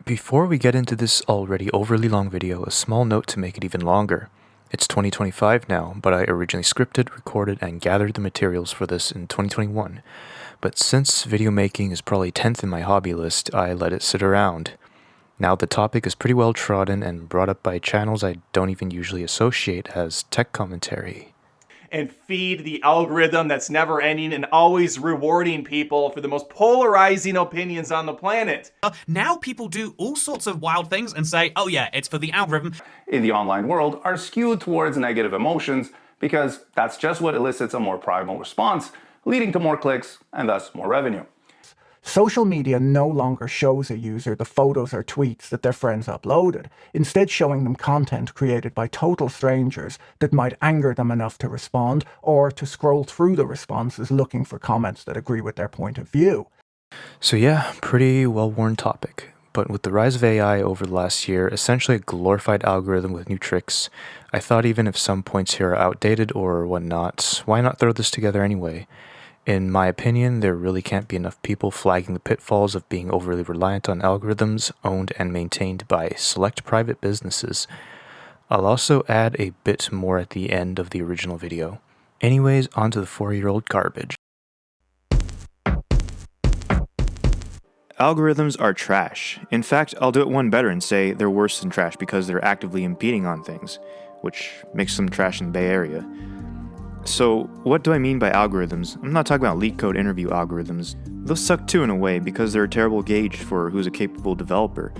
Before we get into this already overly long video, a small note to make it even longer. It's 2025 now, but I originally scripted, recorded, and gathered the materials for this in 2021. But since video making is probably 10th in my hobby list, I let it sit around. Now the topic is pretty well trodden and brought up by channels I don't even usually associate as tech commentary. And feed the algorithm that's never ending and always rewarding people for the most polarizing opinions on the planet. Now people do all sorts of wild things and say, oh yeah, it's for the algorithm. In the online world are skewed towards negative emotions because that's just what elicits a more primal response, leading to more clicks and thus more revenue. Social media no longer shows a user the photos or tweets that their friends uploaded, instead showing them content created by total strangers that might anger them enough to respond or to scroll through the responses looking for comments that agree with their point of view. So yeah, pretty well-worn topic. But with the rise of AI over the last year, essentially a glorified algorithm with new tricks, I thought even if some points here are outdated or whatnot, why not throw this together anyway? In my opinion, there really can't be enough people flagging the pitfalls of being overly reliant on algorithms owned and maintained by select private businesses. I'll also add a bit more at the end of the original video. Anyways, onto the 4-year-old garbage. Algorithms are trash. In fact, I'll do it one better and say they're worse than trash because they're actively impeding on things, which makes them trash in the Bay Area. So, what do I mean by algorithms? I'm not talking about LeetCode interview algorithms. Those suck too in a way because they're a terrible gauge for who's a capable developer.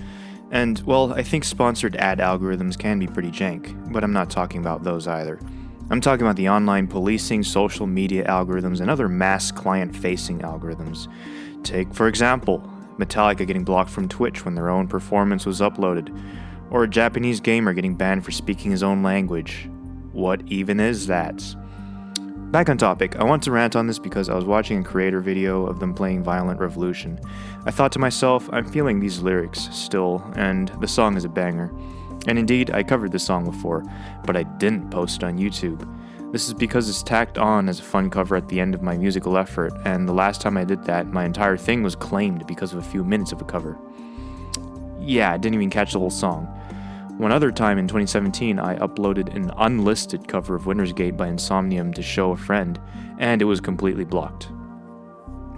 And, well, I think sponsored ad algorithms can be pretty jank, but I'm not talking about those either. I'm talking about the online policing, social media algorithms, and other mass client-facing algorithms. Take, for example, Metallica getting blocked from Twitch when their own performance was uploaded, or a Japanese gamer getting banned for speaking his own language. What even is that? Back on topic, I want to rant on this because I was watching a creator video of them playing Violent Revolution. I thought to myself, I'm feeling these lyrics still, and the song is a banger. And indeed, I covered this song before, but I didn't post it on YouTube. This is because it's tacked on as a fun cover at the end of my musical effort, and the last time I did that, my entire thing was claimed because of a few minutes of a cover. Yeah, I didn't even catch the whole song. One other time in 2017, I uploaded an unlisted cover of Winter's Gate by Insomnium to show a friend, and it was completely blocked.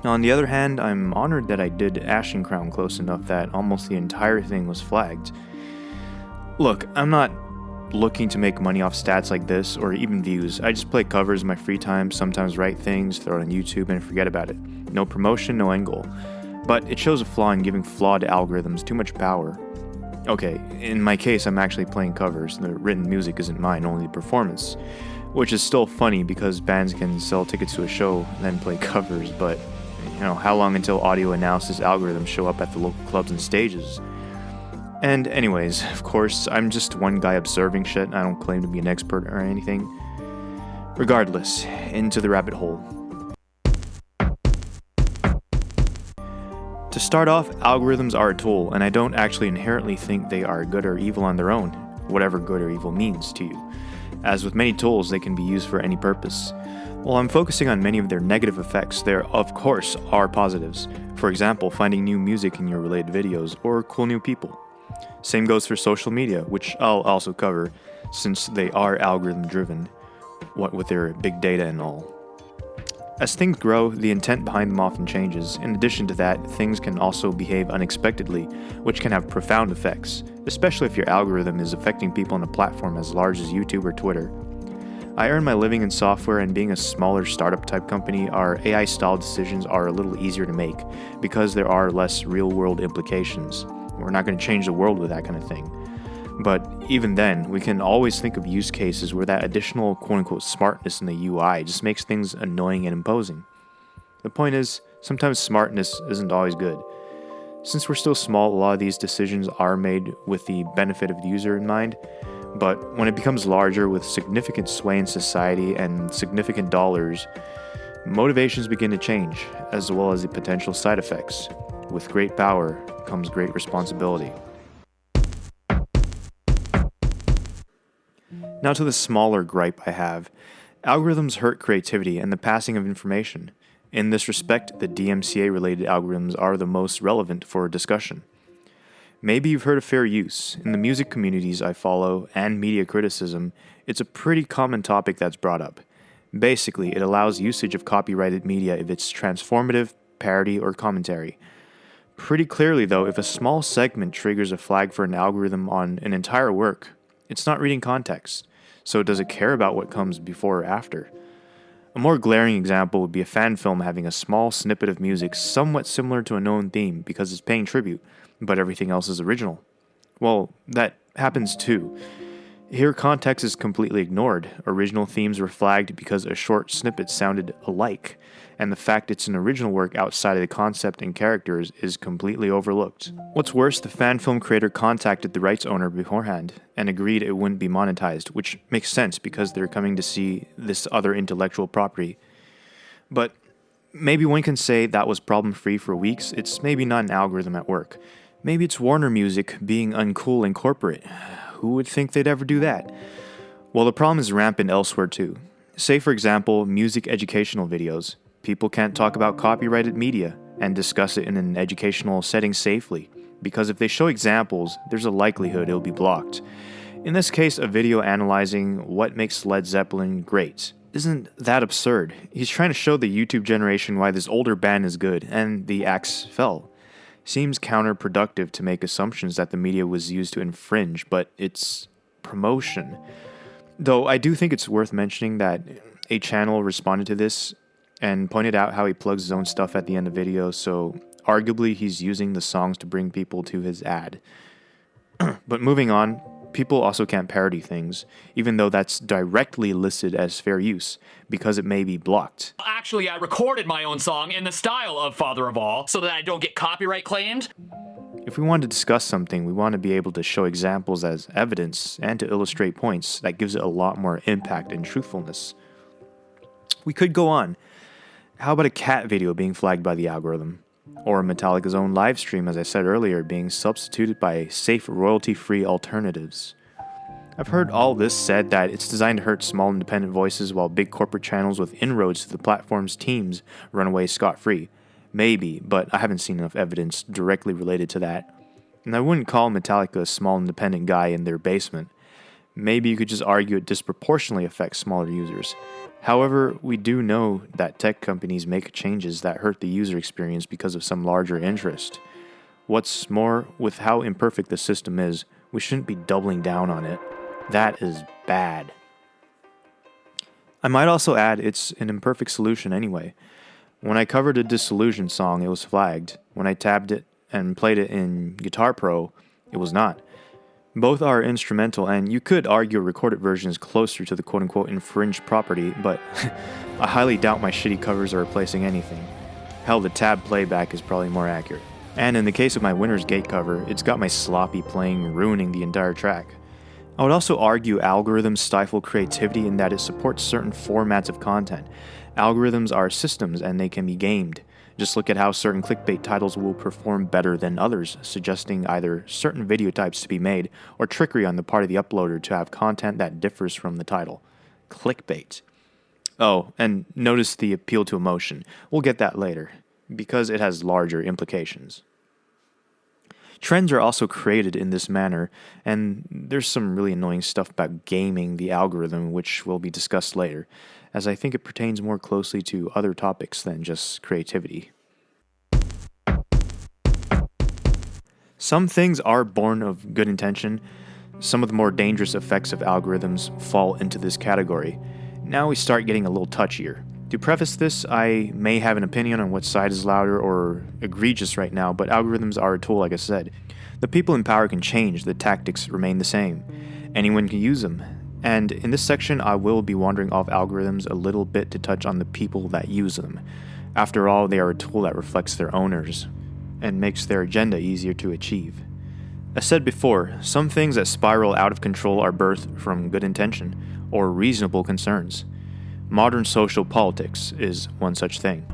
On the other hand, I'm honored that I did Ashen Crown close enough that almost the entire thing was flagged. Look, I'm not looking to make money off stats like this, or even views. I just play covers in my free time, sometimes write things, throw it on YouTube, and forget about it. No promotion, no end goal. But it shows a flaw in giving flawed algorithms too much power. Okay, in my case, I'm actually playing covers. The written music isn't mine, only the performance. Which is still funny because bands can sell tickets to a show and then play covers, but, how long until audio analysis algorithms show up at the local clubs and stages? And anyways, of course, I'm just one guy observing shit. I don't claim to be an expert or anything. Regardless, into the rabbit hole. To start off, algorithms are a tool, and I don't actually inherently think they are good or evil on their own, whatever good or evil means to you. As with many tools, they can be used for any purpose. While I'm focusing on many of their negative effects, there, of course, are positives. For example, finding new music in your related videos, or cool new people. Same goes for social media, which I'll also cover, since they are algorithm-driven, what with their big data and all. As things grow, the intent behind them often changes. In addition to that, things can also behave unexpectedly, which can have profound effects, especially if your algorithm is affecting people on a platform as large as YouTube or Twitter. I earn my living in software, and being a smaller startup type company, our AI-style decisions are a little easier to make because there are less real-world implications. We're not going to change the world with that kind of thing. But even then, we can always think of use cases where that additional quote-unquote smartness in the UI just makes things annoying and imposing. The point is, sometimes smartness isn't always good. Since we're still small, a lot of these decisions are made with the benefit of the user in mind, but when it becomes larger with significant sway in society and significant dollars, motivations begin to change, as well as the potential side effects. With great power comes great responsibility. Now to the smaller gripe I have. Algorithms hurt creativity and the passing of information. In this respect, the DMCA-related algorithms are the most relevant for discussion. Maybe you've heard of fair use. In the music communities I follow and media criticism, it's a pretty common topic that's brought up. Basically, it allows usage of copyrighted media if it's transformative, parody, or commentary. Pretty clearly, though, if a small segment triggers a flag for an algorithm on an entire work, it's not reading context. So does it care about what comes before or after? A more glaring example would be a fan film having a small snippet of music somewhat similar to a known theme because it's paying tribute, but everything else is original. Well, that happens too. Here, context is completely ignored. Original themes were flagged because a short snippet sounded alike, and the fact it's an original work outside of the concept and characters is completely overlooked. What's worse, the fan film creator contacted the rights owner beforehand and agreed it wouldn't be monetized, which makes sense because they're coming to see this other intellectual property. But maybe one can say that was problem-free for weeks. It's maybe not an algorithm at work. Maybe it's Warner Music being uncool and corporate. Who would think they'd ever do that? Well, the problem is rampant elsewhere too. Say, for example, music educational videos. People can't talk about copyrighted media and discuss it in an educational setting safely, because if they show examples, there's a likelihood it'll be blocked. In this case, a video analyzing what makes Led Zeppelin great. Isn't that absurd? He's trying to show the YouTube generation why this older band is good, and the axe fell. Seems counterproductive to make assumptions that the media was used to infringe, but it's promotion. Though I do think it's worth mentioning that a channel responded to this and pointed out how he plugs his own stuff at the end of videos, so arguably he's using the songs to bring people to his ad. But moving on, people also can't parody things, even though that's directly listed as fair use, because it may be blocked. Actually, I recorded my own song in the style of Father of All so that I don't get copyright claimed. If we want to discuss something, we want to be able to show examples as evidence and to illustrate points. That gives it a lot more impact and truthfulness. We could go on. How about a cat video being flagged by the algorithm? Or Metallica's own live stream, as I said earlier, being substituted by safe royalty-free alternatives? I've heard all this said that it's designed to hurt small independent voices while big corporate channels with inroads to the platform's teams run away scot-free. Maybe, but I haven't seen enough evidence directly related to that. And I wouldn't call Metallica a small independent guy in their basement. Maybe you could just argue it disproportionately affects smaller users. However, we do know that tech companies make changes that hurt the user experience because of some larger interest. What's more, with how imperfect the system is, we shouldn't be doubling down on it. That is bad. I might also add it's an imperfect solution anyway. When I covered a Disillusion song, it was flagged. When I tabbed it and played it in Guitar Pro, it was not. Both are instrumental, and you could argue a recorded version is closer to the quote-unquote infringed property, but I highly doubt my shitty covers are replacing anything. Hell, the tab playback is probably more accurate. And in the case of my Winter's Gate cover, it's got my sloppy playing ruining the entire track. I would also argue algorithms stifle creativity in that it supports certain formats of content. Algorithms are systems and they can be gamed. Just look at how certain clickbait titles will perform better than others, suggesting either certain video types to be made or trickery on the part of the uploader to have content that differs from the title. Clickbait. Oh, and notice the appeal to emotion. We'll get that later, because it has larger implications. Trends are also created in this manner, and there's some really annoying stuff about gaming the algorithm, which will be discussed later, as I think it pertains more closely to other topics than just creativity. Some things are born of good intention. Some of the more dangerous effects of algorithms fall into this category. Now we start getting a little touchier. To preface this, I may have an opinion on what side is louder or egregious right now, but algorithms are a tool, like I said. The people in power can change, the tactics remain the same. Anyone can use them. And in this section, I will be wandering off algorithms a little bit to touch on the people that use them. After all, they are a tool that reflects their owners and makes their agenda easier to achieve. As said before, some things that spiral out of control are birthed from good intention or reasonable concerns. Modern social politics is one such thing.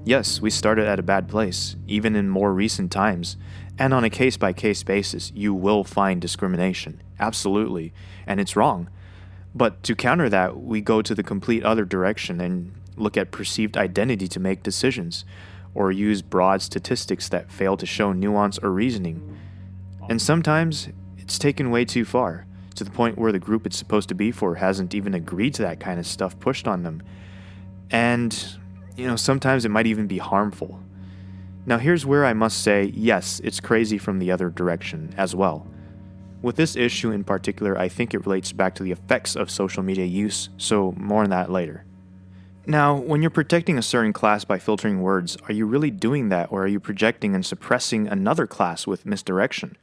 Yes, we started at a bad place, even in more recent times, And on a case-by-case basis, you will find discrimination. Absolutely. And it's wrong. But to counter that, we go to the complete other direction and look at perceived identity to make decisions, or use broad statistics that fail to show nuance or reasoning. And sometimes it's taken way too far, to the point where the group it's supposed to be for hasn't even agreed to that kind of stuff pushed on them. And, sometimes it might even be harmful. Now here's where I must say, yes, it's crazy from the other direction as well. With this issue in particular, I think it relates back to the effects of social media use, so more on that later. Now, when you're protecting a certain class by filtering words, are you really doing that, or are you projecting and suppressing another class with misdirection?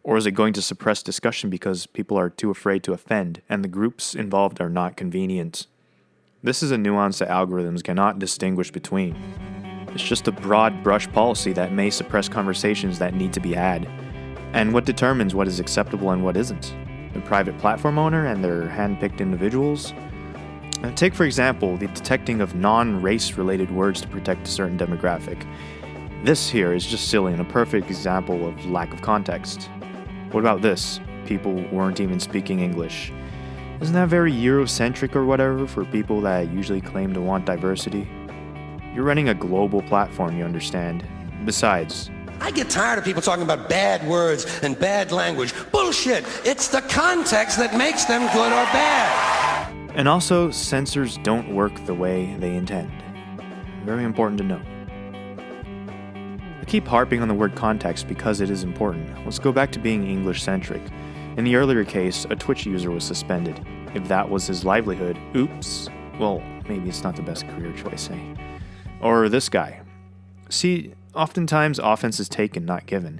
Or is it going to suppress discussion because people are too afraid to offend, and the groups involved are not convenient? This is a nuance that algorithms cannot distinguish between. It's just a broad brush policy that may suppress conversations that need to be had. And what determines what is acceptable and what isn't? The private platform owner and their hand-picked individuals? Take, for example, the detecting of non-race related words to protect a certain demographic. This here is just silly and a perfect example of lack of context. What about this? People weren't even speaking English. Isn't that very Eurocentric or whatever for people that usually claim to want diversity? You're running a global platform, you understand. Besides, I get tired of people talking about bad words and bad language. Bullshit! It's the context that makes them good or bad. And also, censors don't work the way they intend. Very important to note. I keep harping on the word context because it is important. Let's go back to being English-centric. In the earlier case, a Twitch user was suspended. If that was his livelihood, oops. Well, maybe it's not the best career choice, eh? Or this guy. See, oftentimes offense is taken, not given.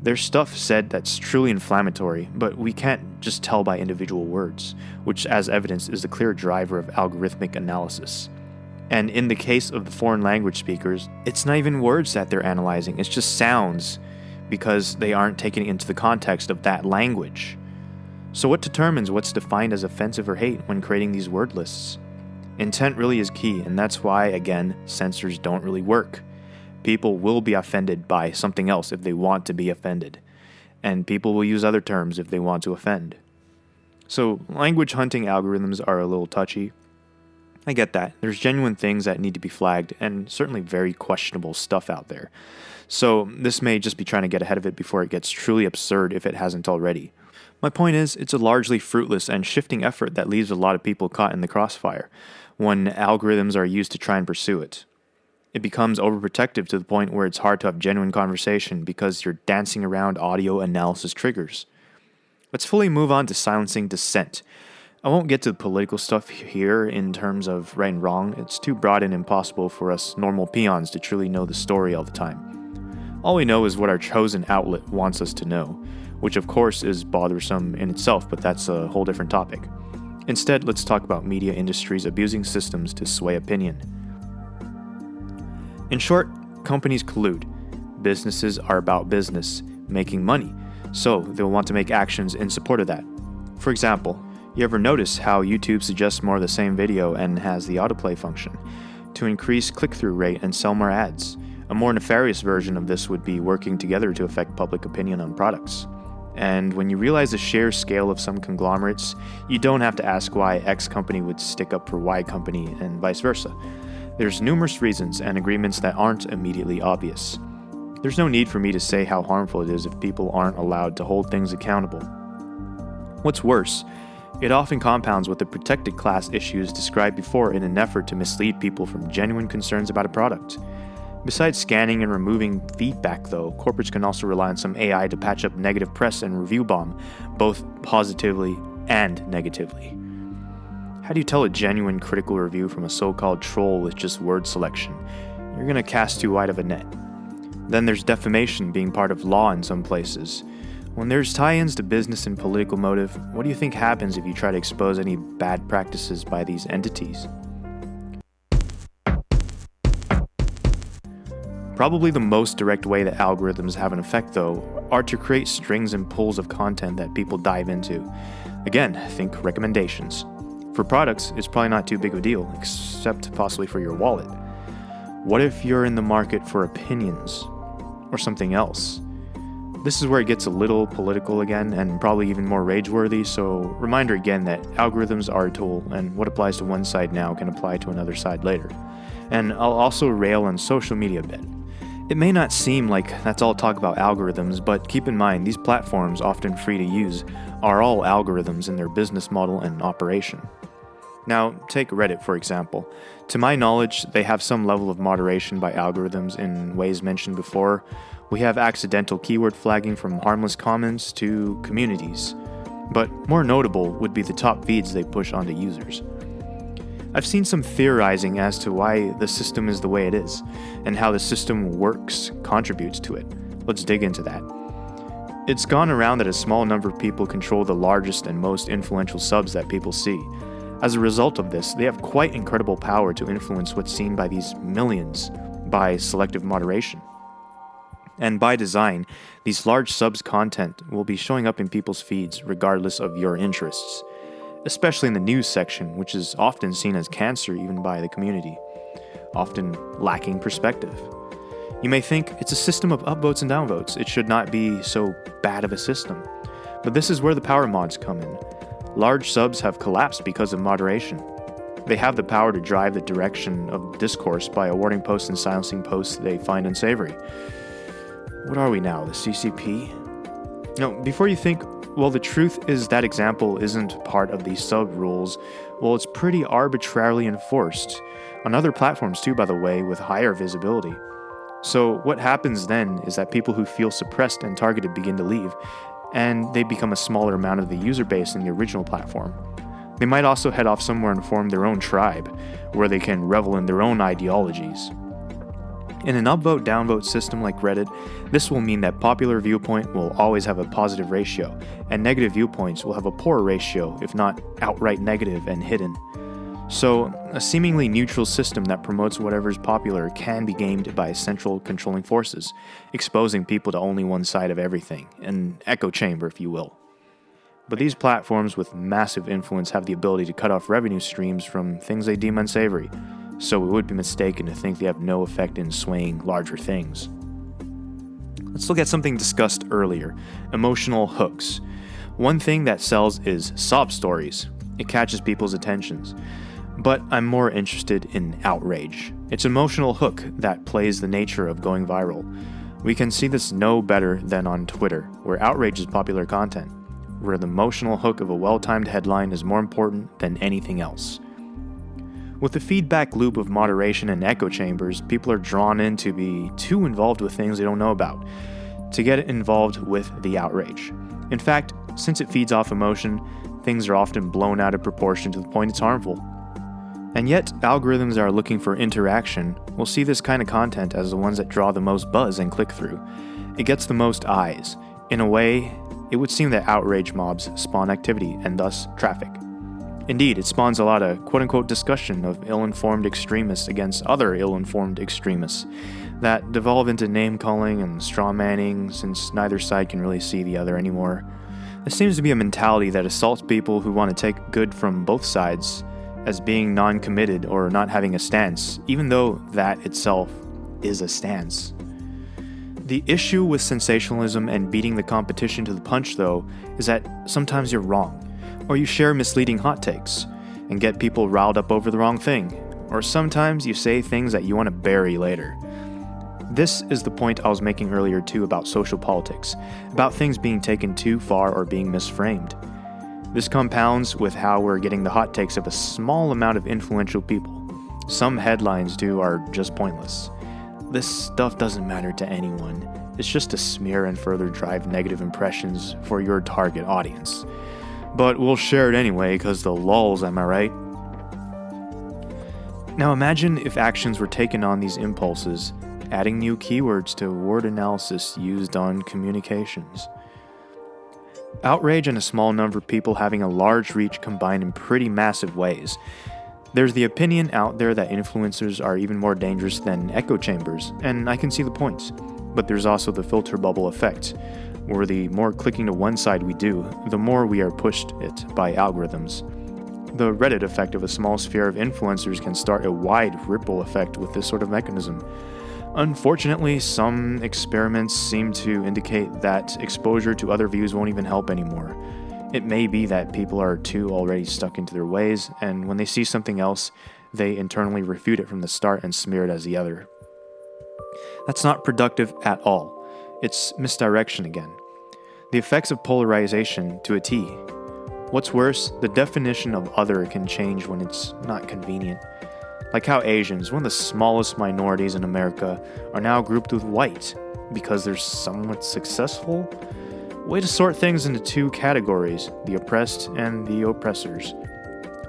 There's stuff said that's truly inflammatory, but we can't just tell by individual words, which as evidence is the clear driver of algorithmic analysis. And in the case of the foreign language speakers, it's not even words that they're analyzing, it's just sounds, because they aren't taken into the context of that language. So what determines what's defined as offensive or hate when creating these word lists? Intent really is key, and that's why, again, censors don't really work. People will be offended by something else if they want to be offended, and people will use other terms if they want to offend. So, language hunting algorithms are a little touchy. I get that. There's genuine things that need to be flagged, and certainly very questionable stuff out there. So, this may just be trying to get ahead of it before it gets truly absurd if it hasn't already. My point is, it's a largely fruitless and shifting effort that leaves a lot of people caught in the crossfire when algorithms are used to try and pursue it. It becomes overprotective to the point where it's hard to have genuine conversation because you're dancing around audio analysis triggers. Let's fully move on to silencing dissent. I won't get to the political stuff here in terms of right and wrong. It's too broad and impossible for us normal peons to truly know the story all the time. All we know is what our chosen outlet wants us to know, which of course is bothersome in itself, but that's a whole different topic. Instead, let's talk about media industries abusing systems to sway opinion. In short, companies collude. Businesses are about business, making money, so they'll want to make actions in support of that. For example, you ever notice how YouTube suggests more of the same video and has the autoplay function to increase click-through rate and sell more ads? A more nefarious version of this would be working together to affect public opinion on products. And when you realize the sheer scale of some conglomerates, you don't have to ask why X company would stick up for Y company and vice versa. There's numerous reasons and agreements that aren't immediately obvious. There's no need for me to say how harmful it is if people aren't allowed to hold things accountable. What's worse, it often compounds with the protected class issues described before in an effort to mislead people from genuine concerns about a product. Besides scanning and removing feedback though, corporates can also rely on some AI to patch up negative press and review bomb, both positively and negatively. How do you tell a genuine critical review from a so-called troll with just word selection? You're gonna cast too wide of a net. Then there's defamation being part of law in some places. When there's tie-ins to business and political motive, what do you think happens if you try to expose any bad practices by these entities? Probably the most direct way that algorithms have an effect, though, are to create strings and pools of content that people dive into. Again, think recommendations. For products, it's probably not too big of a deal, except possibly for your wallet. What if you're in the market for opinions? Or something else? this is where it gets a little political again, and probably even more rage-worthy, so reminder again that algorithms are a tool, and what applies to one side now can apply to another side later. And I'll also rail on social media a bit. It may not seem like that's all talk about algorithms, but keep in mind these platforms, often free to use, are all algorithms in their business model and operation. Now, take Reddit for example. To my knowledge, they have some level of moderation by algorithms in ways mentioned before. We have accidental keyword flagging from harmless comments to communities. But more notable would be the top feeds they push onto users. I've seen some theorizing as to why the system is the way it is, and how the system works contributes to it. Let's dig into that. It's gone around that a small number of people control the largest and most influential subs that people see. As a result of this, they have quite incredible power to influence what's seen by these millions by selective moderation. And by design, these large subs content will be showing up in people's feeds regardless of your interests, especially in the news section, which is often seen as cancer even by the community, often lacking perspective. You may think it's a system of upvotes and downvotes, it should not be so bad of a system. But this is where the power mods come in. Large subs have collapsed because of moderation. They have the power to drive the direction of discourse by awarding posts and silencing posts they find unsavory. What are we now, the CCP? No, before you think, well, the truth is that example isn't part of these sub rules. Well, it's pretty arbitrarily enforced. On other platforms too, by the way, with higher visibility. So what happens then is that people who feel suppressed and targeted begin to leave, and they become a smaller amount of the user base in the original platform. They might also head off somewhere and form their own tribe, where they can revel in their own ideologies. In an upvote downvote system like Reddit, this will mean that popular viewpoint will always have a positive ratio, and negative viewpoints will have a poor ratio, if not outright negative and hidden. So, a seemingly neutral system that promotes whatever is popular can be gamed by central controlling forces, exposing people to only one side of everything, an echo chamber if you will. But these platforms with massive influence have the ability to cut off revenue streams from things they deem unsavory, so we would be mistaken to think they have no effect in swaying larger things. Let's look at something discussed earlier, emotional hooks. One thing that sells is sob stories. It catches people's attentions. But I'm more interested in outrage. It's emotional hook that plays the nature of going viral. We can see this no better than on Twitter, where outrage is popular content, where the emotional hook of a well-timed headline is more important than anything else. With the feedback loop of moderation and echo chambers, people are drawn in to be too involved with things they don't know about, to get involved with the outrage. In fact, since it feeds off emotion, things are often blown out of proportion to the point it's harmful. And yet, algorithms are looking for interaction will see this kind of content as the ones that draw the most buzz and click-through. It gets the most eyes. In a way, it would seem that outrage mobs spawn activity and thus traffic. Indeed, it spawns a lot of quote-unquote discussion of ill-informed extremists against other ill-informed extremists that devolve into name-calling and straw-manning since neither side can really see the other anymore. There seems to be a mentality that assaults people who want to take good from both sides as being non-committed or not having a stance, even though that itself is a stance. The issue with sensationalism and beating the competition to the punch, though, is that sometimes you're wrong, or you share misleading hot takes and get people riled up over the wrong thing, or sometimes you say things that you want to bury later. This is the point I was making earlier too about social politics, about things being taken too far or being misframed. This compounds with how we're getting the hot takes of a small amount of influential people. Some headlines are just pointless. This stuff doesn't matter to anyone. It's just to smear and further drive negative impressions for your target audience. But we'll share it anyway, cause the lulz, am I right? Now imagine if actions were taken on these impulses, adding new keywords to word analysis used on communications. Outrage and a small number of people having a large reach combine in pretty massive ways. There's the opinion out there that influencers are even more dangerous than echo chambers, and I can see the points. But there's also the filter bubble effect, where the more clicking to one side we do, the more we are pushed it by algorithms. The Reddit effect of a small sphere of influencers can start a wide ripple effect with this sort of mechanism. Unfortunately, some experiments seem to indicate that exposure to other views won't even help anymore. It may be that people are too already stuck into their ways, and when they see something else, they internally refute it from the start and smear it as the other. That's not productive at all. It's misdirection again. The effects of polarization to a T. What's worse, the definition of other can change when it's not convenient. Like how Asians, one of the smallest minorities in America, are now grouped with white because they're somewhat successful? Way to sort things into two categories, the oppressed and the oppressors.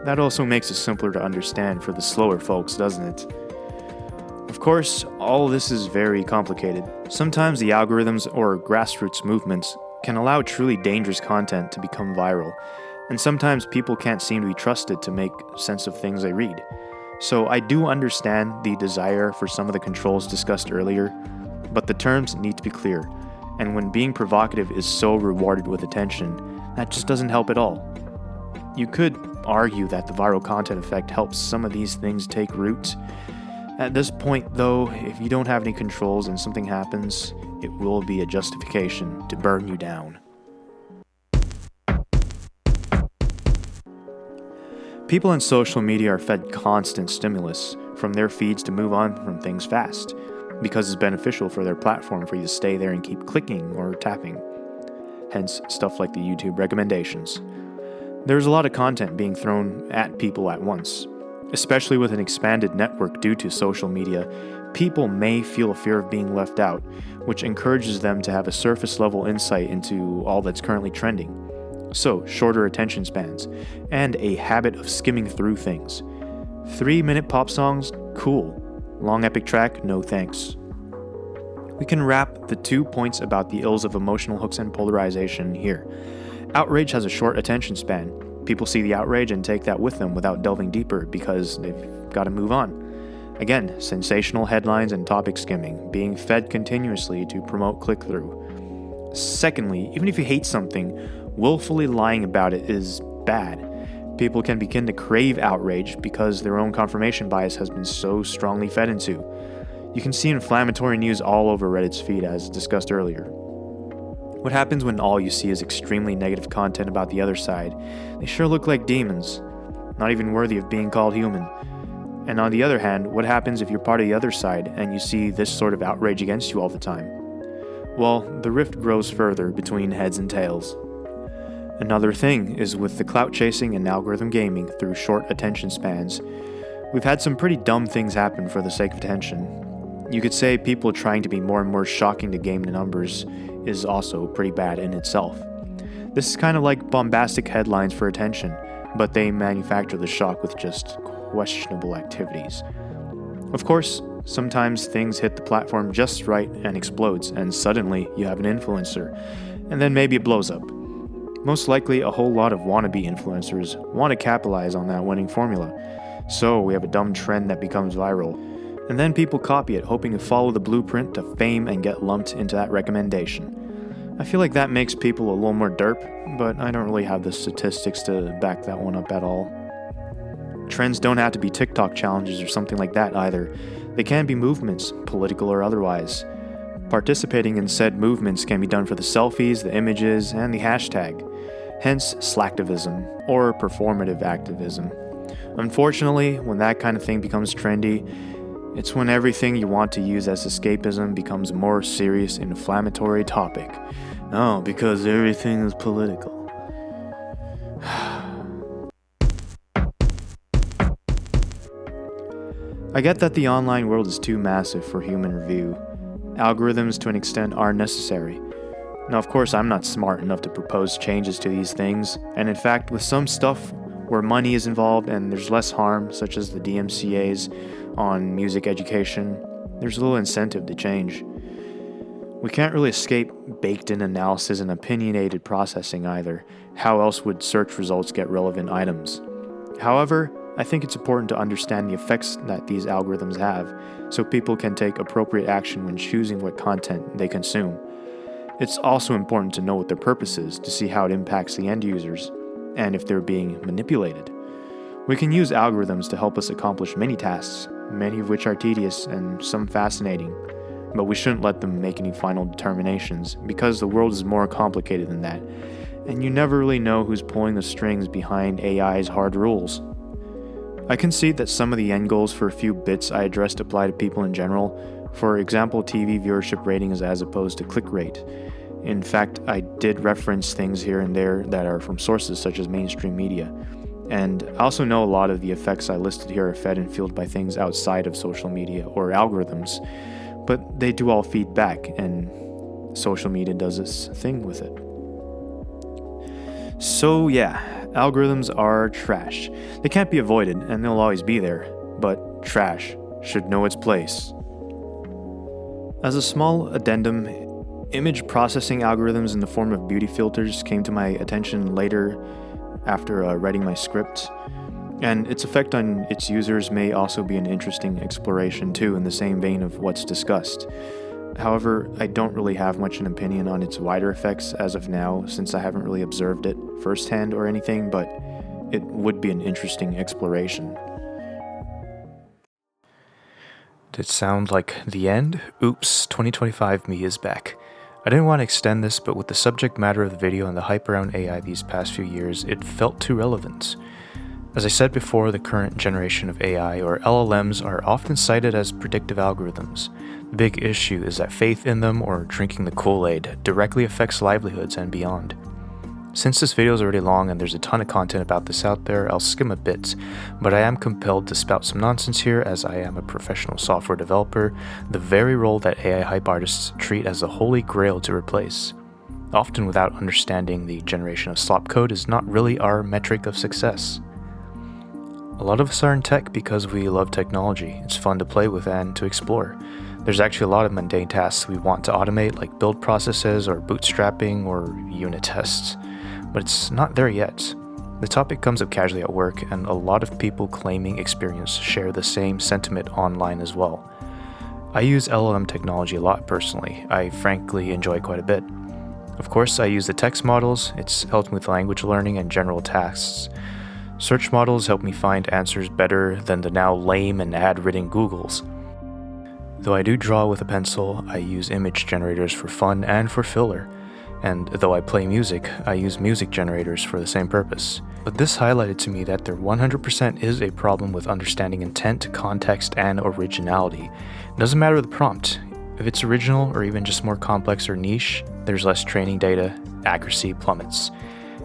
That also makes it simpler to understand for the slower folks, doesn't it? Of course, all this is very complicated. Sometimes the algorithms or grassroots movements can allow truly dangerous content to become viral, and sometimes people can't seem to be trusted to make sense of things they read. So I do understand the desire for some of the controls discussed earlier, but the terms need to be clear, and when being provocative is so rewarded with attention, that just doesn't help at all. You could argue that the viral content effect helps some of these things take root. At this point, though, if you don't have any controls and something happens, it will be a justification to burn you down. People on social media are fed constant stimulus from their feeds to move on from things fast, because it's beneficial for their platform for you to stay there and keep clicking or tapping. Hence, stuff like the YouTube recommendations. There's a lot of content being thrown at people at once. Especially with an expanded network due to social media, people may feel a fear of being left out, which encourages them to have a surface-level insight into all that's currently trending. So, shorter attention spans, and a habit of skimming through things. 3-minute pop songs? Cool. Long epic track? No thanks. We can wrap the 2 points about the ills of emotional hooks and polarization here. Outrage has a short attention span. People see the outrage and take that with them without delving deeper because they've got to move on. Again, sensational headlines and topic skimming, being fed continuously to promote click-through. Secondly, even if you hate something, willfully lying about it is bad. People can begin to crave outrage because their own confirmation bias has been so strongly fed into. You can see inflammatory news all over Reddit's feed as discussed earlier. What happens when all you see is extremely negative content about the other side? They sure look like demons, not even worthy of being called human. And on the other hand, what happens if you're part of the other side and you see this sort of outrage against you all the time? Well, the rift grows further between heads and tails. Another thing is with the clout chasing and algorithm gaming through short attention spans, we've had some pretty dumb things happen for the sake of attention. You could say people trying to be more and more shocking to game the numbers is also pretty bad in itself. This is kind of like bombastic headlines for attention, but they manufacture the shock with just questionable activities. Of course, sometimes things hit the platform just right and explodes, and suddenly you have an influencer, and then maybe it blows up. Most likely, a whole lot of wannabe influencers want to capitalize on that winning formula. So we have a dumb trend that becomes viral, and then people copy it, hoping to follow the blueprint to fame and get lumped into that recommendation. I feel like that makes people a little more derp, but I don't really have the statistics to back that one up at all. Trends don't have to be TikTok challenges or something like that either. They can be movements, political or otherwise. Participating in said movements can be done for the selfies, the images, and the hashtag. Hence, slacktivism, or performative activism. Unfortunately, when that kind of thing becomes trendy, it's when everything you want to use as escapism becomes a more serious, inflammatory topic. Oh, because everything is political. I get that the online world is too massive for human review. Algorithms, to an extent, are necessary. Now, of course, I'm not smart enough to propose changes to these things, and in fact, with some stuff where money is involved and there's less harm, such as the DMCA's on music education, there's little incentive to change. We can't really escape baked-in analysis and opinionated processing either. How else would search results get relevant items? However, I think it's important to understand the effects that these algorithms have, so people can take appropriate action when choosing what content they consume. It's also important to know what their purpose is to see how it impacts the end users, and if they're being manipulated. We can use algorithms to help us accomplish many tasks, many of which are tedious and some fascinating. but we shouldn't let them make any final determinations, because the world is more complicated than that, and you never really know who's pulling the strings behind AI's hard rules. I concede that some of the end goals for a few bits I addressed apply to people in general, for example TV viewership ratings as opposed to click rate. In fact, I did reference things here and there that are from sources such as mainstream media. And I also know a lot of the effects I listed here are fed and fueled by things outside of social media or algorithms, but they do all feed back, and social media does its thing with it. So yeah, algorithms are trash. They can't be avoided, and they'll always be there, but trash should know its place. As a small addendum, image processing algorithms in the form of beauty filters came to my attention later after writing my script, and its effect on its users may also be an interesting exploration too, in the same vein of what's discussed. However, I don't really have much an opinion on its wider effects as of now, since I haven't really observed it firsthand or anything, but it would be an interesting exploration. Did it sound like the end? Oops, 2025 me is back. I didn't want to extend this, but with the subject matter of the video and the hype around AI these past few years, it felt too relevant. As I said before, the current generation of AI, or LLMs, are often cited as predictive algorithms. The big issue is that faith in them, or drinking the Kool-Aid, directly affects livelihoods and beyond. Since this video is already long and there's a ton of content about this out there, I'll skim a bit, but I am compelled to spout some nonsense here as I am a professional software developer, the very role that AI hype artists treat as the holy grail to replace. Often without understanding the generation of slop code is not really our metric of success. A lot of us are in tech because we love technology. It's fun to play with and to explore. There's actually a lot of mundane tasks we want to automate, like build processes or bootstrapping or unit tests. But it's not there yet. The topic comes up casually at work, and a lot of people claiming experience share the same sentiment online as well. I use LLM technology a lot personally. I frankly enjoy quite a bit. Of course, I use the text models. It's helped me with language learning and general tasks. Search models help me find answers better than the now lame and ad-ridden Googles. Though I do draw with a pencil, I use image generators for fun and for filler. And though I play music, I use music generators for the same purpose. But this highlighted to me that there 100% is a problem with understanding intent, context, and originality. It doesn't matter the prompt. If it's original or even just more complex or niche, there's less training data, accuracy plummets.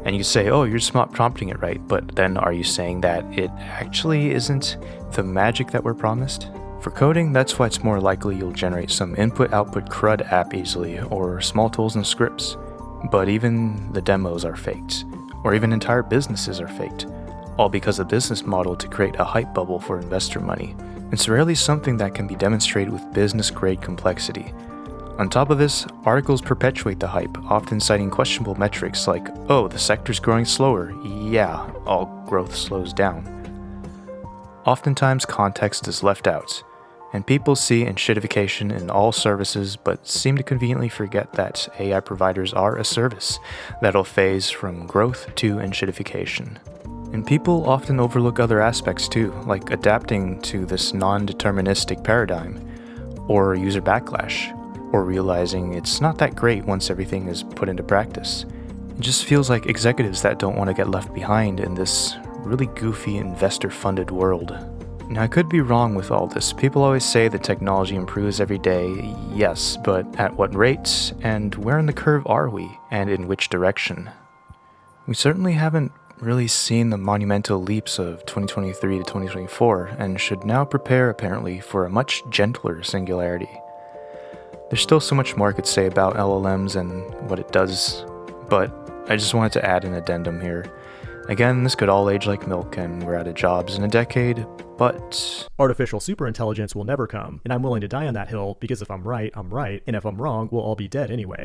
And you say, oh, you're just not prompting it right, but then are you saying that it actually isn't the magic that we're promised? For coding, that's why it's more likely you'll generate some input-output CRUD app easily, or small tools and scripts. But even the demos are faked, or even entire businesses are faked, all because of the business model to create a hype bubble for investor money. It's rarely something that can be demonstrated with business-grade complexity. On top of this, articles perpetuate the hype, often citing questionable metrics like, oh, the sector's growing slower. Yeah, all growth slows down. Oftentimes, context is left out, and people see enshittification in all services but seem to conveniently forget that AI providers are a service that'll phase from growth to enshittification. And people often overlook other aspects too, like adapting to this non-deterministic paradigm, or user backlash, or realizing it's not that great once everything is put into practice. It just feels like executives that don't want to get left behind in this really goofy investor-funded world. Now, I could be wrong with all this. People always say that technology improves every day. Yes, but at what rate? And where in the curve are we? And in which direction? We certainly haven't really seen the monumental leaps of 2023 to 2024, and should now prepare, apparently, for a much gentler singularity. There's still so much more I could say about LLMs and what it does, but I just wanted to add an addendum here. Again, this could all age like milk, and we're out of jobs in a decade, but artificial superintelligence will never come, and I'm willing to die on that hill, because if I'm right, I'm right, and if I'm wrong, we'll all be dead anyway.